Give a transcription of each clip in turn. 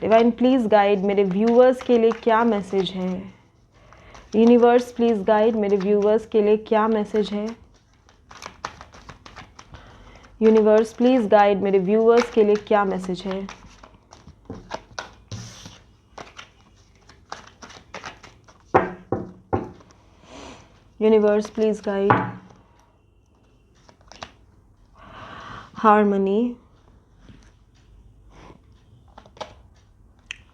Divine please guide मेरे viewers के लिए क्या मैसेज है। यूनिवर्स प्लीज़ गाइड मेरे व्यूअर्स के लिए क्या मैसेज है। यूनिवर्स प्लीज़ गाइड मेरे व्यूअर्स के लिए क्या मैसेज है। Universe please guide. Harmony,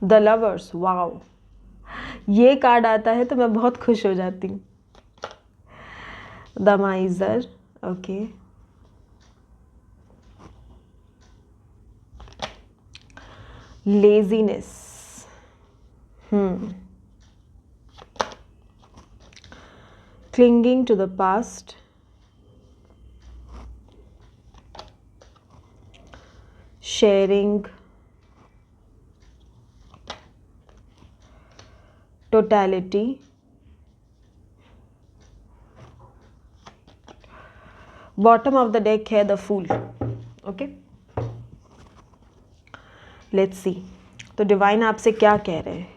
the lovers, wow, ये कार्ड आता है तो मैं बहुत खुश हो जाती हूँ। The miser, okay. Laziness, clinging to the past, sharing, totality, bottom of the deck है the fool, okay. Let's see तो डिवाइन आपसे क्या कह रहे हैं।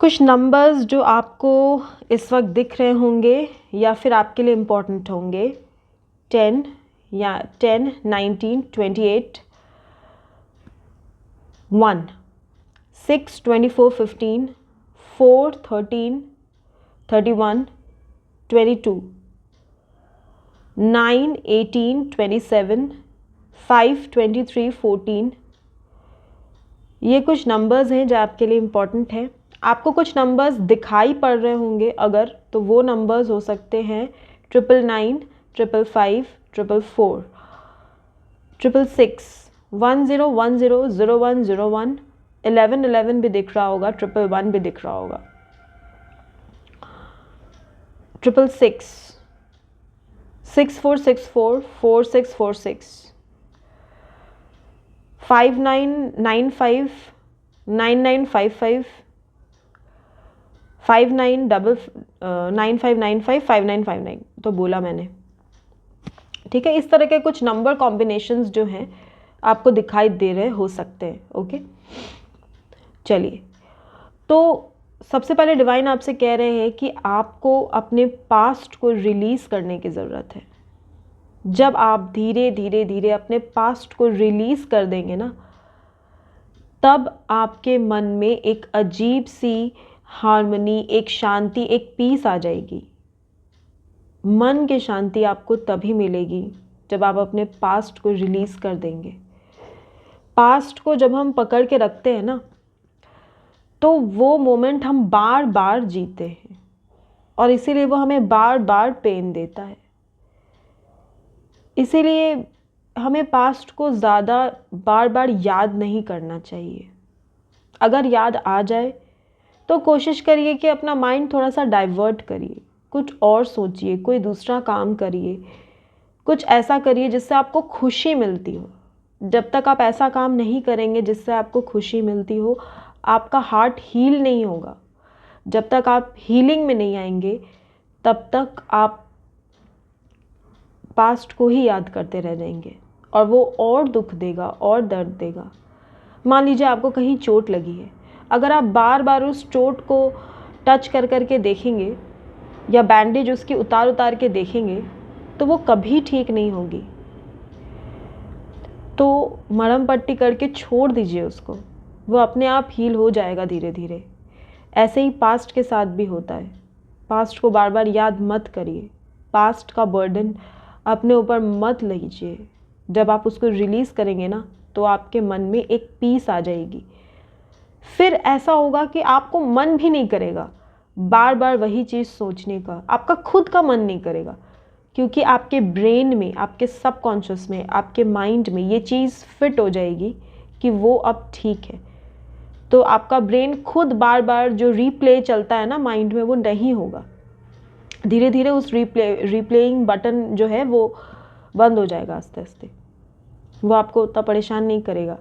कुछ नंबर्स जो आपको इस वक्त दिख रहे होंगे या फिर आपके लिए इम्पोर्टेंट होंगे। 10 या 10, 19, 28, 1, 6, 24, 15, 4, 13, 31, 22, 9, 18, 27, 5, 23, 14। ये कुछ नंबर्स हैं जो आपके लिए इम्पॉर्टेंट हैं। आपको कुछ नंबर्स दिखाई पड़ रहे होंगे अगर, तो वो नंबर्स हो सकते हैं 999, 555, 444, 666, 1010, 0101, 1111 भी दिख रहा होगा, 111 भी दिख रहा होगा, 666, 6464, 4646, 5995, 9955, 9595, 5959 तो बोला मैंने, ठीक है। इस तरह के कुछ नंबर कॉम्बिनेशंस जो हैं आपको दिखाई दे रहे हो सकते हैं, ओके। चलिए, तो सबसे पहले डिवाइन आपसे कह रहे हैं कि आपको अपने पास्ट को रिलीज़ करने की ज़रूरत है। जब आप धीरे धीरे धीरे अपने पास्ट को रिलीज़ कर देंगे ना, तब आपके मन में एक अजीब सी हार्मनी, एक शांति, एक पीस आ जाएगी। मन की शांति आपको तभी मिलेगी जब आप अपने पास्ट को रिलीज़ कर देंगे। पास्ट को जब हम पकड़ के रखते हैं ना, तो वो मोमेंट हम बार बार जीते हैं और इसीलिए वो हमें बार बार पेन देता है। इसीलिए हमें पास्ट को ज़्यादा बार बार याद नहीं करना चाहिए। अगर याद आ जाए तो कोशिश करिए कि अपना माइंड थोड़ा सा डाइवर्ट करिए, कुछ और सोचिए, कोई दूसरा काम करिए, कुछ ऐसा करिए जिससे आपको खुशी मिलती हो। जब तक आप ऐसा काम नहीं करेंगे जिससे आपको खुशी मिलती हो, आपका हार्ट हील नहीं होगा। जब तक आप हीलिंग में नहीं आएंगे, तब तक आप पास्ट को ही याद करते रह जाएंगे और वो और दुख देगा और दर्द देगा। मान लीजिए आपको कहीं चोट लगी है, अगर आप बार बार उस चोट को टच कर करके देखेंगे या बैंडेज उसकी उतार के देखेंगे, तो वो कभी ठीक नहीं होगी। तो मरहम पट्टी करके छोड़ दीजिए उसको, वो अपने आप हील हो जाएगा धीरे धीरे। ऐसे ही पास्ट के साथ भी होता है। पास्ट को बार बार याद मत करिए, पास्ट का बर्डन अपने ऊपर मत लीजिए। जब आप उसको रिलीज़ करेंगे ना, तो आपके मन में एक पीस आ जाएगी। फिर ऐसा होगा कि आपको मन भी नहीं करेगा बार बार वही चीज़ सोचने का, आपका खुद का मन नहीं करेगा, क्योंकि आपके ब्रेन में, आपके सबकॉन्शियस में, आपके माइंड में ये चीज़ फिट हो जाएगी कि वो अब ठीक है। तो आपका ब्रेन खुद बार बार जो रीप्ले चलता है ना माइंड में, वो नहीं होगा। धीरे धीरे उस रीप्लेइंग बटन जो है वो बंद हो जाएगा आस्ते आस्ते, वो आपको उतना परेशान नहीं करेगा।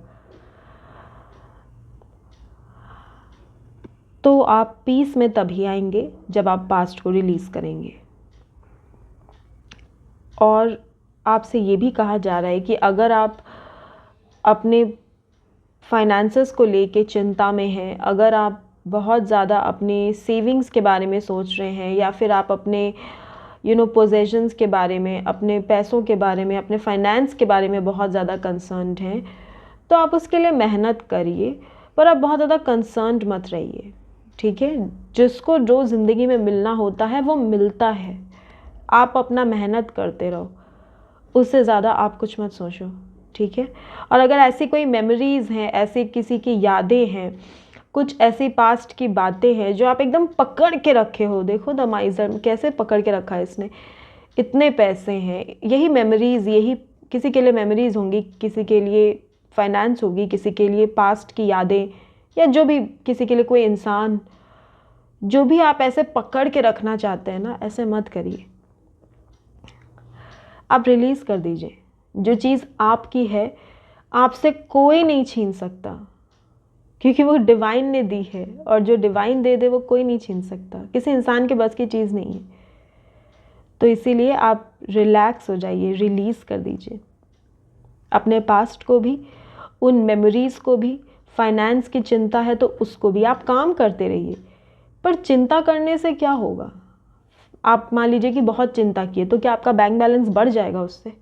तो आप पीस में तभी आएंगे जब आप पास्ट को रिलीज़ करेंगे। और आपसे ये भी कहा जा रहा है कि अगर आप अपने फाइनेंसेस को लेके चिंता में हैं, अगर आप बहुत ज़्यादा अपने सेविंग्स के बारे में सोच रहे हैं या फिर आप अपने पोजेशंस के बारे में, अपने पैसों के बारे में, अपने फाइनेंस के बारे में बहुत ज़्यादा कंसर्न्ड हैं, तो आप उसके लिए मेहनत करिए, पर आप बहुत ज़्यादा कंसर्न्ड मत रहिए, ठीक है। जिसको जो ज़िंदगी में मिलना होता है वो मिलता है, आप अपना मेहनत करते रहो, उससे ज़्यादा आप कुछ मत सोचो, ठीक है। और अगर ऐसी कोई मेमोरीज़ हैं, ऐसी किसी की यादें हैं, कुछ ऐसी पास्ट की बातें हैं जो आप एकदम पकड़ के रखे हो, देखो द माइजर कैसे पकड़ के रखा है इसने, इतने पैसे हैं, यही मेमोरीज़, यही किसी के लिए मेमोरीज़ होंगी, किसी के लिए फाइनेंस होगी, किसी के लिए पास्ट की यादें, या जो भी किसी के लिए कोई इंसान, जो भी आप ऐसे पकड़ के रखना चाहते हैं ना, ऐसे मत करिए, आप रिलीज़ कर दीजिए। जो चीज़ आपकी है आपसे कोई नहीं छीन सकता, क्योंकि वो डिवाइन ने दी है, और जो डिवाइन दे दे वो कोई नहीं छीन सकता, किसी इंसान के बस की चीज़ नहीं है। तो इसीलिए आप रिलैक्स हो जाइए, रिलीज़ कर दीजिए अपने पास्ट को भी, उन मेमोरीज़ को भी। फाइनेंस की चिंता है तो उसको भी आप काम करते रहिए, पर चिंता करने से क्या होगा। आप मान लीजिए कि बहुत चिंता किए तो क्या आपका बैंक बैलेंस बढ़ जाएगा उससे?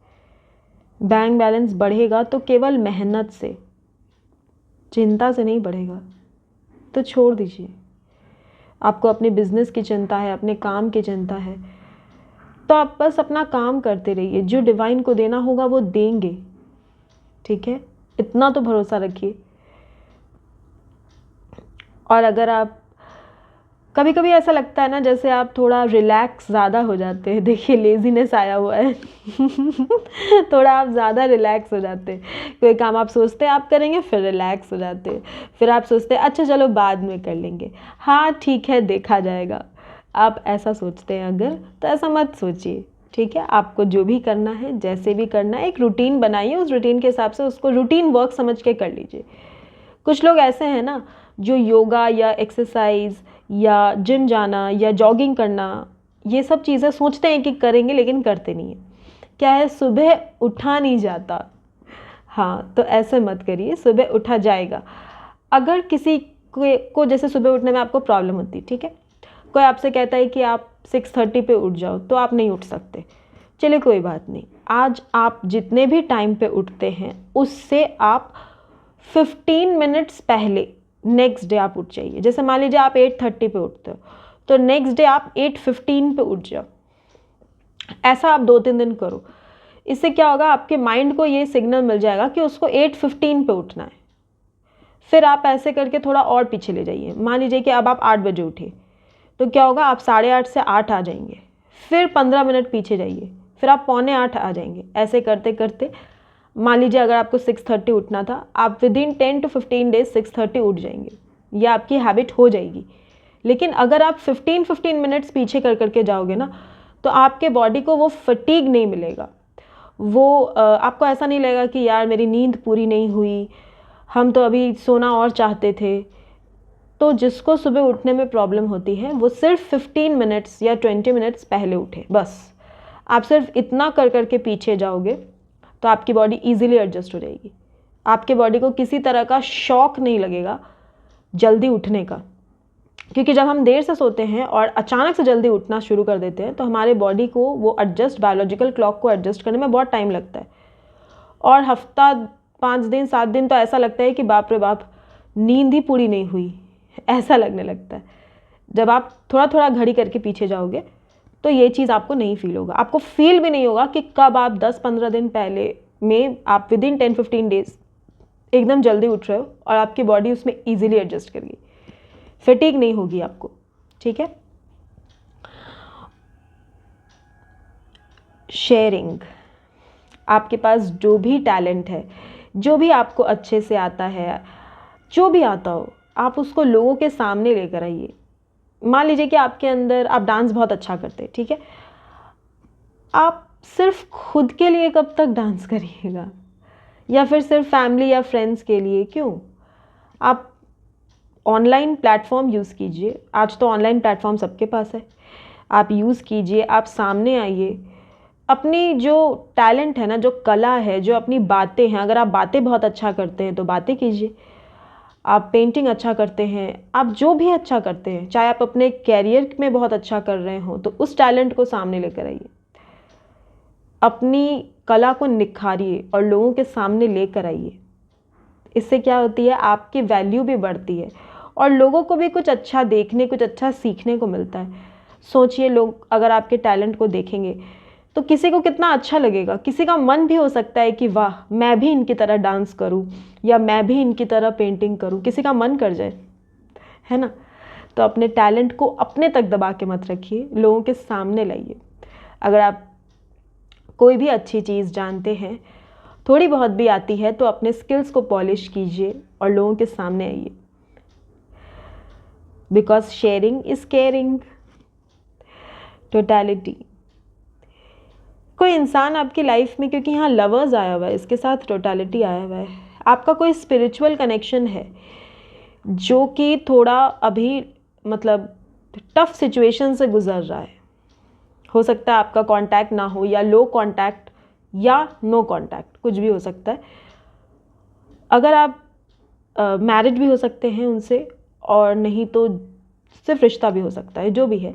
बैंक बैलेंस बढ़ेगा तो केवल मेहनत से, चिंता से नहीं बढ़ेगा। तो छोड़ दीजिए। आपको अपने बिजनेस की चिंता है, अपने काम की चिंता है, तो आप बस अपना काम करते रहिए, जो डिवाइन को देना होगा वो देंगे, ठीक है, इतना तो भरोसा रखिए। और अगर आप कभी कभी ऐसा लगता है ना जैसे आप थोड़ा रिलैक्स ज़्यादा हो जाते हैं, देखिए लेज़ीनेस आया हुआ है थोड़ा आप ज़्यादा रिलैक्स हो जाते हैं, कोई काम आप सोचते हैं आप करेंगे, फिर रिलैक्स हो जाते हैं, फिर आप सोचते हैं अच्छा चलो बाद में कर लेंगे, हाँ ठीक है देखा जाएगा। आप ऐसा सोचते हैं अगर, तो ऐसा मत सोचिए, ठीक है। आपको जो भी करना है, जैसे भी करना है, एक रूटीन बनाइए, उस रूटीन के हिसाब से उसको रूटीन वर्क समझ के कर लीजिए। कुछ लोग ऐसे हैं ना जो योगा या एक्सरसाइज या जिम जाना या जॉगिंग करना, ये सब चीज़ें सोचते हैं कि करेंगे लेकिन करते नहीं हैं। क्या है, सुबह उठा नहीं जाता। हाँ, तो ऐसे मत करिए, सुबह उठा जाएगा। अगर किसी को जैसे सुबह उठने में आपको प्रॉब्लम होती है, ठीक है, कोई आपसे कहता है कि आप 6:30 पे उठ जाओ, तो आप नहीं उठ सकते, चलिए कोई बात नहीं। आज आप जितने भी टाइम पे उठते हैं उससे आप 15 मिनट्स पहले नेक्स्ट डे आप उठ जाइए। जैसे मान लीजिए आप 8:30 पे उठते हो, तो नेक्स्ट डे आप 8:15 पे उठ जाओ। ऐसा आप 2-3 दिन करो। इससे क्या होगा, आपके माइंड को ये सिग्नल मिल जाएगा कि उसको 8:15 पे उठना है। फिर आप ऐसे करके थोड़ा और पीछे ले जाइए। मान लीजिए कि अब आप 8 बजे उठे, तो क्या होगा, आप 8:30 से 8 आ जाएंगे, फिर 15 मिनट पीछे जाइए, फिर आप 7:45 आ जाएंगे। ऐसे करते करते मान लीजिए अगर आपको 6:30 उठना था, आप विदिन 10 to 15 डेज 6:30 उठ जाएंगे, यह आपकी हैबिट हो जाएगी। लेकिन अगर आप 15 मिनट्स पीछे कर करके जाओगे ना, तो आपके बॉडी को वो फटीग नहीं मिलेगा, वो आपको ऐसा नहीं लगेगा कि यार मेरी नींद पूरी नहीं हुई, हम तो अभी सोना और चाहते थे। तो जिसको सुबह उठने में प्रॉब्लम होती है वो सिर्फ 15 मिनट्स या 20 मिनट्स पहले उठे, बस। आप सिर्फ इतना कर करके पीछे जाओगे तो आपकी बॉडी इजीली एडजस्ट हो जाएगी। आपके बॉडी को किसी तरह का शॉक नहीं लगेगा जल्दी उठने का, क्योंकि जब हम देर से सोते हैं और अचानक से जल्दी उठना शुरू कर देते हैं तो हमारे बॉडी को वो एडजस्ट, बायोलॉजिकल क्लॉक को एडजस्ट करने में बहुत टाइम लगता है। और हफ्ता, 5 दिन 7 दिन तो ऐसा लगता है कि बाप रे बाप, नींद ही पूरी नहीं हुई, ऐसा लगने लगता है। जब आप थोड़ा थोड़ा घड़ी करके पीछे जाओगे तो ये चीज़ आपको नहीं फील होगा। आपको फील भी नहीं होगा कि कब आप 10-15 दिन पहले में आप विदिन 10-15 डेज एकदम जल्दी उठ रहे हो, और आपकी बॉडी उसमें इजीली एडजस्ट करेगी, फटीग नहीं होगी आपको, ठीक है। शेयरिंग, आपके पास जो भी टैलेंट है, जो भी आपको अच्छे से आता है, जो भी आता हो, आप उसको लोगों के सामने लेकर आइए। मान लीजिए कि आपके अंदर, आप डांस बहुत अच्छा करते हैं, ठीक है, आप सिर्फ खुद के लिए कब तक डांस करिएगा, या फिर सिर्फ फैमिली या फ्रेंड्स के लिए? क्यों? आप ऑनलाइन प्लेटफॉर्म यूज़ कीजिए। आज तो ऑनलाइन प्लेटफॉर्म सबके पास है, आप यूज़ कीजिए, आप सामने आइए। अपनी जो टैलेंट है ना, जो कला है, जो अपनी बातें हैं, अगर आप बातें बहुत अच्छा करते हैं तो बातें कीजिए। आप पेंटिंग अच्छा करते हैं, आप जो भी अच्छा करते हैं, चाहे आप अपने कैरियर में बहुत अच्छा कर रहे हो, तो उस टैलेंट को सामने लेकर आइए, अपनी कला को निखारिए और लोगों के सामने लेकर आइए। इससे क्या होती है, आपकी वैल्यू भी बढ़ती है और लोगों को भी कुछ अच्छा देखने, कुछ अच्छा सीखने को मिलता है। सोचिए, लोग अगर आपके टैलेंट को देखेंगे तो किसी को कितना अच्छा लगेगा। किसी का मन भी हो सकता है कि वाह, मैं भी इनकी तरह डांस करूं या मैं भी इनकी तरह पेंटिंग करूं, किसी का मन कर जाए, है ना। तो अपने टैलेंट को अपने तक दबा के मत रखिए, लोगों के सामने लाइए। अगर आप कोई भी अच्छी चीज़ जानते हैं, थोड़ी बहुत भी आती है, तो अपने स्किल्स को पॉलिश कीजिए और लोगों के सामने आइए, because sharing is caring. Totality, कोई इंसान आपकी लाइफ में, क्योंकि यहाँ लवर्स आया हुआ है, इसके साथ टोटलिटी आया हुआ है, आपका कोई स्पिरिचुअल कनेक्शन है जो कि थोड़ा अभी मतलब टफ सिचुएशन से गुजर रहा है। हो सकता है आपका कांटेक्ट ना हो, या लो कांटेक्ट, या नो कांटेक्ट, कुछ भी हो सकता है। अगर आप मैरिड भी हो सकते हैं उनसे, और नहीं तो सिर्फ रिश्ता भी हो सकता है, जो भी है।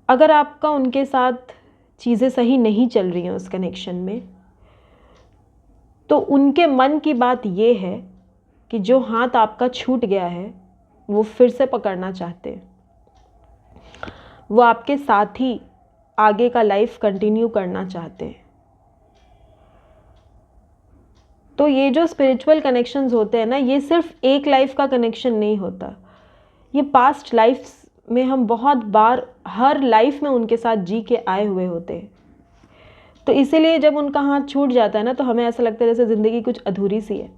अगर आपका उनके साथ चीज़ें सही नहीं चल रही हैं उस कनेक्शन में, तो उनके मन की बात ये है कि जो हाथ आपका छूट गया है वो फिर से पकड़ना चाहते हैं, वो आपके साथ ही आगे का लाइफ कंटिन्यू करना चाहते हैं। तो ये जो स्पिरिचुअल कनेक्शंस होते हैं ना, ये सिर्फ एक लाइफ का कनेक्शन नहीं होता, ये पास्ट लाइफ में हम बहुत बार हर लाइफ में उनके साथ जी के आए हुए होते हैं। तो इसीलिए जब उनका हाथ छूट जाता है ना, तो हमें ऐसा लगता है जैसे ज़िंदगी कुछ अधूरी सी है।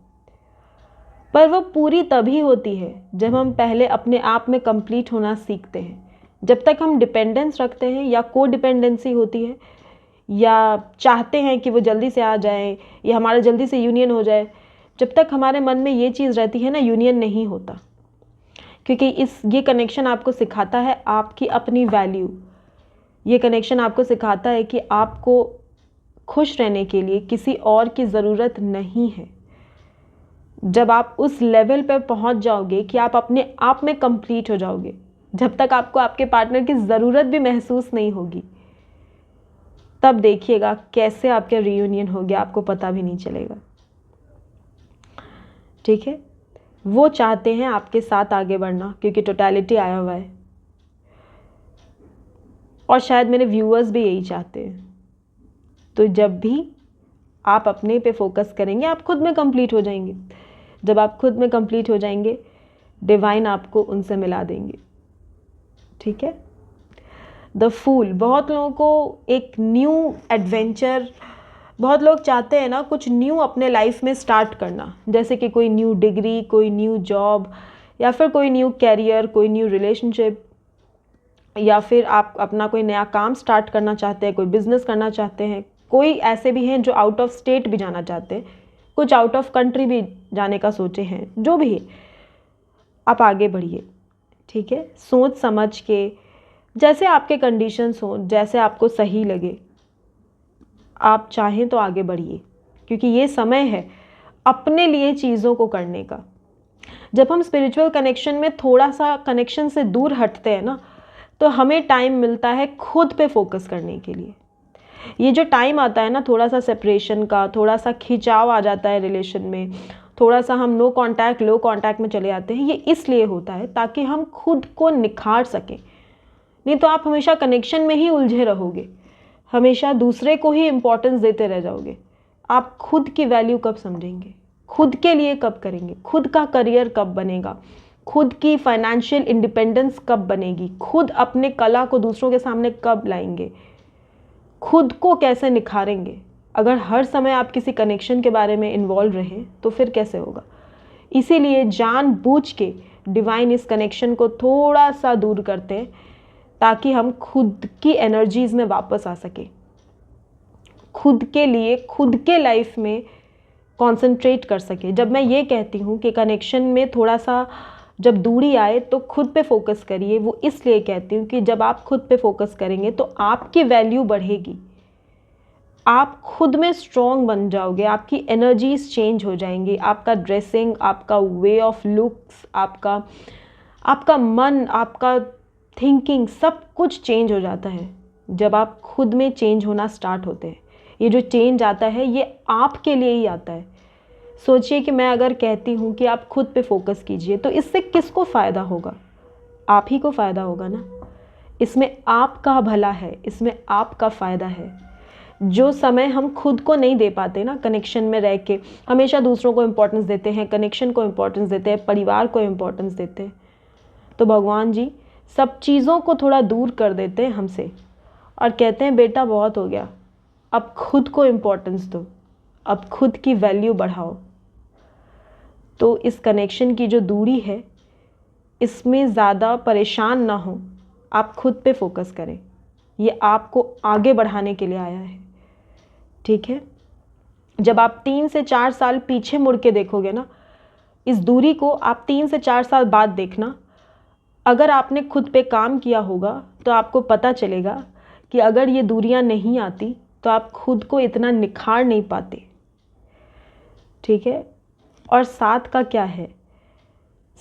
पर वो पूरी तभी होती है जब हम पहले अपने आप में कंप्लीट होना सीखते हैं। जब तक हम डिपेंडेंस रखते हैं, या को डिपेंडेंसी होती है, या चाहते हैं कि वो जल्दी से आ जाए, या हमारा जल्दी से यूनियन हो जाए, जब तक हमारे मन में ये चीज़ रहती है ना, यूनियन नहीं होता। क्योंकि ये कनेक्शन आपको सिखाता है आपकी अपनी वैल्यू। ये कनेक्शन आपको सिखाता है कि आपको खुश रहने के लिए किसी और की ज़रूरत नहीं है। जब आप उस लेवल पर पहुंच जाओगे कि आप अपने आप में कंप्लीट हो जाओगे, जब तक आपको आपके पार्टनर की ज़रूरत भी महसूस नहीं होगी, तब देखिएगा कैसे आपका रियूनियन हो गया, आपको पता भी नहीं चलेगा। ठीक है, वो चाहते हैं आपके साथ आगे बढ़ना, क्योंकि टोटलिटी आया हुआ है, और शायद मेरे व्यूअर्स भी यही चाहते हैं। तो जब भी आप अपने पे फोकस करेंगे, आप खुद में कंप्लीट हो जाएंगे। जब आप खुद में कंप्लीट हो जाएंगे, डिवाइन आपको उनसे मिला देंगे। ठीक है। द फूल, बहुत लोगों को एक न्यू एडवेंचर, बहुत लोग चाहते हैं ना कुछ न्यू अपने लाइफ में स्टार्ट करना, जैसे कि कोई न्यू डिग्री, कोई न्यू जॉब, या फिर कोई न्यू कैरियर, कोई न्यू रिलेशनशिप, या फिर आप अपना कोई नया काम स्टार्ट करना चाहते हैं, कोई बिजनेस करना चाहते हैं। कोई ऐसे भी हैं जो आउट ऑफ स्टेट भी जाना चाहते हैं, कुछ आउट ऑफ कंट्री भी जाने का सोचे हैं। जो भी है, आप आगे बढ़िए। ठीक है, सोच समझ के, जैसे आपके कंडीशंस हो, जैसे आपको सही लगे, आप चाहें तो आगे बढ़िए, क्योंकि ये समय है अपने लिए चीज़ों को करने का। जब हम स्पिरिचुअल कनेक्शन में थोड़ा सा कनेक्शन से दूर हटते हैं ना, तो हमें टाइम मिलता है खुद पे फोकस करने के लिए। ये जो टाइम आता है ना, थोड़ा सा सेपरेशन का, थोड़ा सा खिंचाव आ जाता है रिलेशन में, थोड़ा सा हम नो कांटेक्ट, लो कांटेक्ट में चले जाते हैं, ये इसलिए होता है ताकि हम खुद को निखार सकें। नहीं तो आप हमेशा कनेक्शन में ही उलझे रहोगे, हमेशा दूसरे को ही इम्पोर्टेंस देते रह जाओगे। आप खुद की वैल्यू कब समझेंगे, खुद के लिए कब करेंगे, खुद का करियर कब बनेगा, खुद की फाइनेंशियल इंडिपेंडेंस कब बनेगी, खुद अपने कला को दूसरों के सामने कब लाएंगे, खुद को कैसे निखारेंगे। अगर हर समय आप किसी कनेक्शन के बारे में इन्वॉल्व रहें तो फिर कैसे होगा। इसीलिए जानबूझ के डिवाइन इस कनेक्शन को थोड़ा सा दूर करते हैं, ताकि हम खुद की एनर्जीज़ में वापस आ सके, खुद के लिए, खुद के लाइफ में कंसंट्रेट कर सके। जब मैं ये कहती हूँ कि कनेक्शन में थोड़ा सा जब दूरी आए तो खुद पे फोकस करिए, वो इसलिए कहती हूँ कि जब आप खुद पे फोकस करेंगे तो आपकी वैल्यू बढ़ेगी, आप खुद में स्ट्रॉन्ग बन जाओगे, आपकी एनर्जीज चेंज हो जाएंगी, आपका ड्रेसिंग, आपका वे ऑफ लुक्स, आपका मन, आपका थिंकिंग, सब कुछ चेंज हो जाता है जब आप खुद में चेंज होना स्टार्ट होते हैं। ये जो चेंज आता है ये आपके लिए ही आता है। सोचिए कि मैं अगर कहती हूँ कि आप खुद पे फोकस कीजिए, तो इससे किसको फ़ायदा होगा? आप ही को फ़ायदा होगा ना। इसमें आपका भला है, इसमें आपका फ़ायदा है। जो समय हम खुद को नहीं दे पाते ना, कनेक्शन में रह के हमेशा दूसरों को इम्पोर्टेंस देते हैं, कनेक्शन को इम्पोर्टेंस देते हैं, परिवार को इम्पोर्टेंस देते हैं, तो भगवान जी सब चीज़ों को थोड़ा दूर कर देते हैं हमसे और कहते हैं बेटा बहुत हो गया, अब खुद को इम्पोर्टेंस दो, अब खुद की वैल्यू बढ़ाओ। तो इस कनेक्शन की जो दूरी है इसमें ज़्यादा परेशान ना हो, आप खुद पे फोकस करें, ये आपको आगे बढ़ाने के लिए आया है। ठीक है, जब आप 3 से 4 साल पीछे मुड़ के देखोगे ना, इस दूरी को आप 3 से 4 साल बाद देखना, अगर आपने खुद पे काम किया होगा तो आपको पता चलेगा कि अगर ये दूरियां नहीं आती तो आप खुद को इतना निखार नहीं पाते। ठीक है, और साथ का क्या है?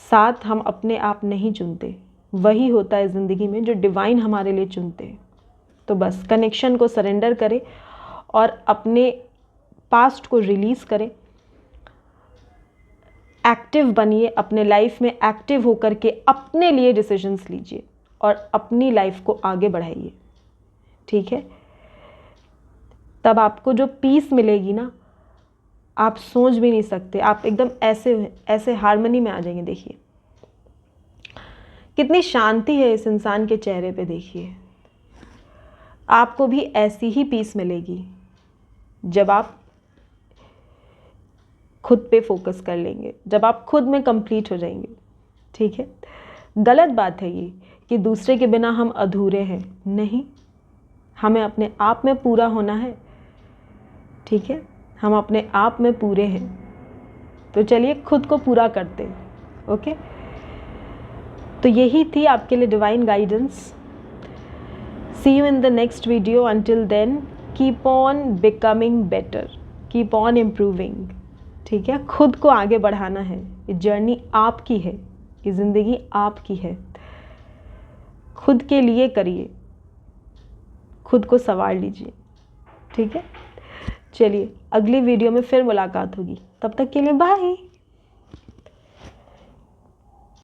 साथ हम अपने आप नहीं चुनते, वही होता है ज़िंदगी में जो डिवाइन हमारे लिए चुनते हैं। तो बस कनेक्शन को सरेंडर करें और अपने पास्ट को रिलीज़ करें, एक्टिव बनिए, अपने लाइफ में एक्टिव होकर के अपने लिए डिसीजंस लीजिए और अपनी लाइफ को आगे बढ़ाइए। ठीक है, तब आपको जो पीस मिलेगी ना, आप सोच भी नहीं सकते, आप एकदम ऐसे हार्मनी में आ जाएंगे। देखिए कितनी शांति है इस इंसान के चेहरे पे, देखिए आपको भी ऐसी ही पीस मिलेगी जब आप खुद पे फोकस कर लेंगे, जब आप खुद में कंप्लीट हो जाएंगे। ठीक है, गलत बात है ये कि दूसरे के बिना हम अधूरे हैं, नहीं, हमें अपने आप में पूरा होना है। ठीक है, हम अपने आप में पूरे हैं, तो चलिए खुद को पूरा करते हैं। ओके, तो यही थी आपके लिए divine guidance. See you in the next video. Until then keep on becoming better, keep on improving. ठीक है, खुद को आगे बढ़ाना है, ये जर्नी आपकी है, ये ज़िंदगी आपकी है। खुद के लिए करिए, खुद को संवार लीजिए। ठीक है, चलिए अगली वीडियो में फिर मुलाकात होगी, तब तक के लिए बाय।